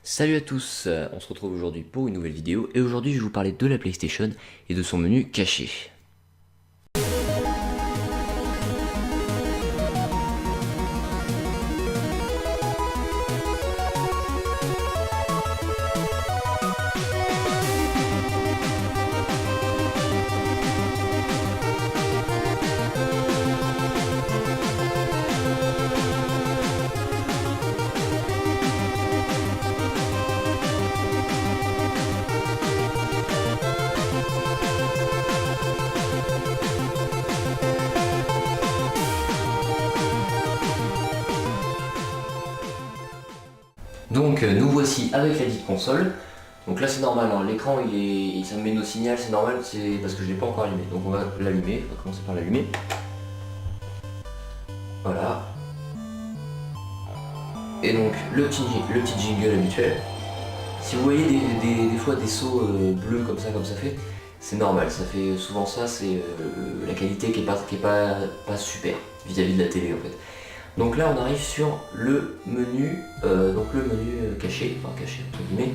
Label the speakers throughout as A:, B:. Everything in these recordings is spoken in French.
A: Salut à tous, on se retrouve aujourd'hui pour une nouvelle vidéo et aujourd'hui je vais vous parler de la PlayStation et de son menu caché. Donc nous voici avec la dite console. Donc là c'est normal, hein, l'écran ça me met nos signaux, c'est normal, c'est parce que je l'ai pas encore allumé. Donc on va l'allumer, on va commencer par l'allumer. Voilà. Et donc le petit jingle habituel. Si vous voyez des fois des sauts bleus comme ça fait, c'est normal, ça fait souvent ça, c'est la qualité qui est pas super vis-à-vis de la télé en fait. Donc là on arrive sur le menu, caché, enfin caché entre guillemets.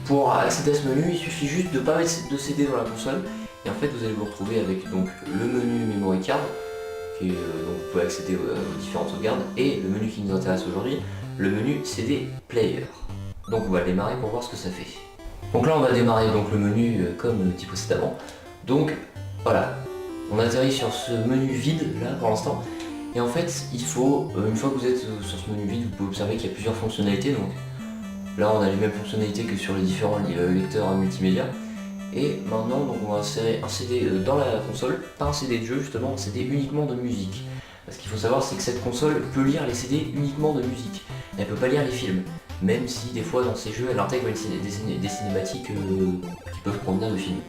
A: Pour accéder à ce menu, il suffit juste de ne pas mettre de CD dans la console et en fait vous allez vous retrouver avec donc le menu memory card, dont vous pouvez accéder aux différentes sauvegardes, et le menu qui nous intéresse aujourd'hui, le menu CD player. Donc on va démarrer pour voir ce que ça fait. Donc là on va démarrer donc le menu comme dit précédemment. Donc voilà, on atterrit sur ce menu vide là pour l'instant. Et en fait, il faut, une fois que vous êtes sur ce menu vide, vous pouvez observer qu'il y a plusieurs fonctionnalités. Donc là, on a les mêmes fonctionnalités que sur les différents lecteurs multimédia. Et maintenant, donc, on va insérer un CD dans la console, pas un CD de jeu justement, un CD uniquement de musique. Ce qu'il faut savoir, c'est que cette console peut lire les CD uniquement de musique. Elle peut pas lire les films, même si des fois dans ces jeux, elle intègre des cinématiques qui peuvent provenir de films.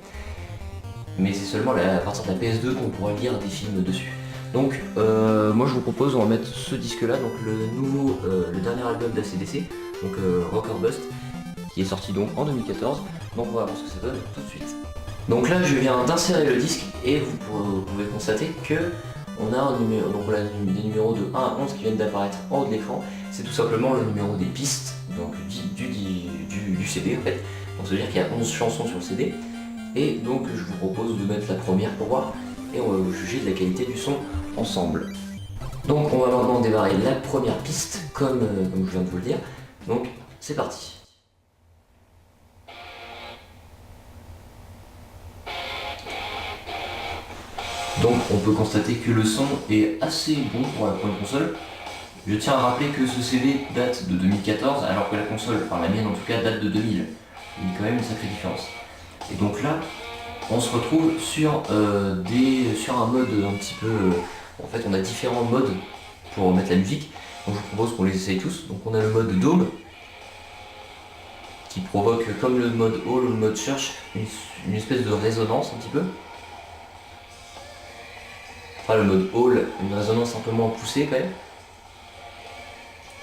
A: Mais c'est seulement à partir de la PS2 qu'on pourra lire des films dessus. Donc moi je vous propose, on va mettre ce disque là, donc le dernier album d'ACDC, donc Rock or Bust, qui est sorti donc en 2014. Donc on va voir ce que ça donne tout de suite. Donc là je viens d'insérer le disque et vous pouvez constater que on a un numéro, donc voilà, des numéros de 1 à 11 qui viennent d'apparaître en haut de l'écran. C'est tout simplement le numéro des pistes, donc du CD en fait. Donc ça veut dire qu'il y a 11 chansons sur le CD. Et donc je vous propose de mettre la première pour voir, et on va juger de la qualité du son ensemble. Donc on va maintenant démarrer la première piste comme je viens de vous le dire. Donc c'est parti. Donc on peut constater que le son est assez bon pour la première console. Je tiens à rappeler que ce CD date de 2014 alors que la console, enfin la mienne en tout cas, date de 2000. Il y a quand même une sacrée différence. Et donc là, on se retrouve sur un mode un petit peu... en fait, on a différents modes pour mettre la musique. Donc je vous propose qu'on les essaye tous. Donc on a le mode Dome, qui provoque, comme le mode Hall ou le mode Search, une espèce de résonance un petit peu. Après le mode Hall, une résonance un peu moins poussée quand même.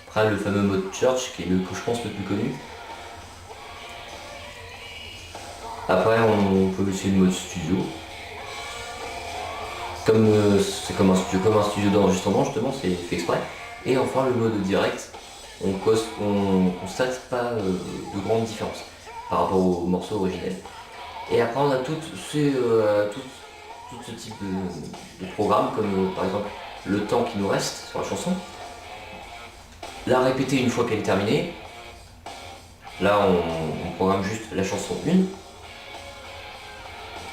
A: Après le fameux mode Church, qui est que je pense le plus connu. Après on peut essayer le mode studio. C'est comme un studio d'enregistrement justement, c'est fait exprès. Et enfin le mode direct, on constate pas de grande différence par rapport au morceau originel. Et après on a tout ce type de programme, comme par exemple le temps qui nous reste sur la chanson. La répéter une fois qu'elle est terminée. Là on programme juste la chanson 1.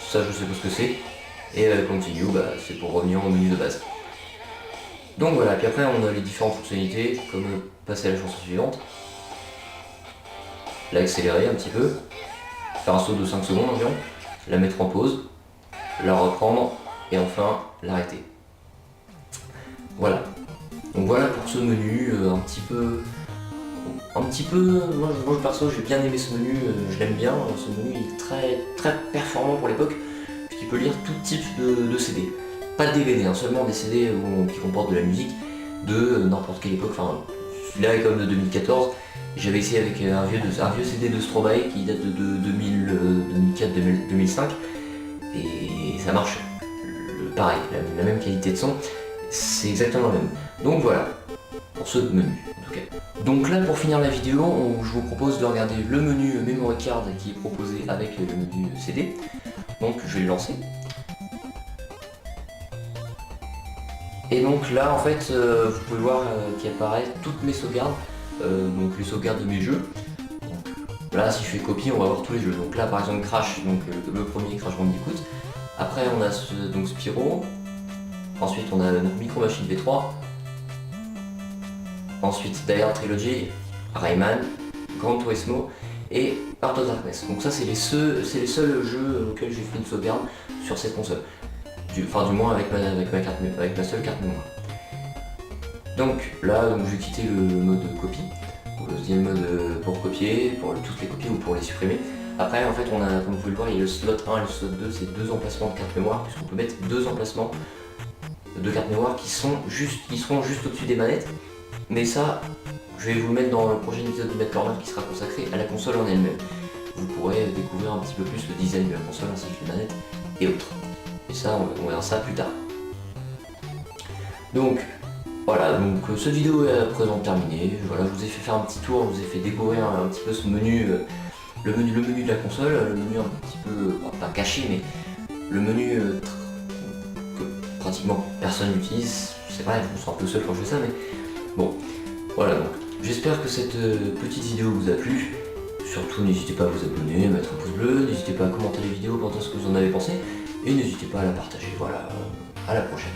A: Ça je sais pas ce que c'est. Et continue, c'est pour revenir au menu de base. Donc voilà, puis après on a les différentes fonctionnalités, comme passer à la chanson suivante, l'accélérer un petit peu, faire un saut de 5 secondes environ, la mettre en pause, la reprendre et enfin l'arrêter. Voilà. Donc voilà pour ce menu un petit peu... Moi perso j'ai bien aimé ce menu, je l'aime bien, ce menu il est très performant pour l'époque. Qui peut lire tout type de CD. Pas de DVD, hein, seulement des CD qui comportent de la musique de n'importe quelle époque. Enfin, celui-là est comme de 2014. J'avais essayé avec un vieux CD de Stromae qui date de 2004-2005 et ça marche. Pareil, la même qualité de son, c'est exactement le même. Donc voilà, pour ce menu. En tout cas. Donc là, pour finir la vidéo, je vous propose de regarder le menu Memory Card qui est proposé avec le menu CD. Donc je vais le lancer. Et donc là, en fait, vous pouvez voir qu'il apparaît toutes mes sauvegardes, donc les sauvegardes de mes jeux. Donc, là, si je fais copie, on va voir tous les jeux. Donc là, par exemple, Crash, donc le premier Crash Bandicoot. Après, on a donc Spyro. Ensuite, on a donc Micro Machine V3. Ensuite, Die Hard Trilogy, Rayman, Gran Turismo et Heart of Darkness. Donc ça, c'est les seuls jeux auxquels j'ai fait une sauvegarde sur cette console. Du moins avec ma seule carte mémoire. Donc là, je vais quitter le mode copie, le deuxième mode pour copier, pour toutes les copier ou pour les supprimer. Après, en fait, on a, comme vous pouvez le voir, il y a le slot 1 et le slot 2, c'est deux emplacements de carte mémoire, puisqu'on peut mettre deux emplacements de carte mémoire qui seront juste au-dessus des manettes. Mais ça, je vais vous le mettre dans le prochain épisode du Maître Corner qui sera consacré à la console en elle-même. Vous pourrez découvrir un petit peu plus le design de la console ainsi que les manettes et autres. Et ça, on verra ça plus tard. Donc, voilà, donc cette vidéo est à présent terminée. Voilà, je vous ai fait faire un petit tour, je vous ai fait découvrir un petit peu ce menu, le menu de la console, le menu un petit peu, pas caché, mais le menu que pratiquement personne n'utilise. C'est vrai, je me sens un peu seul quand je fais ça, mais bon, voilà, donc j'espère que cette petite vidéo vous a plu. Surtout, n'hésitez pas à vous abonner, à mettre un pouce bleu, n'hésitez pas à commenter les vidéos pour dire ce que vous en avez pensé, et n'hésitez pas à la partager. Voilà, à la prochaine.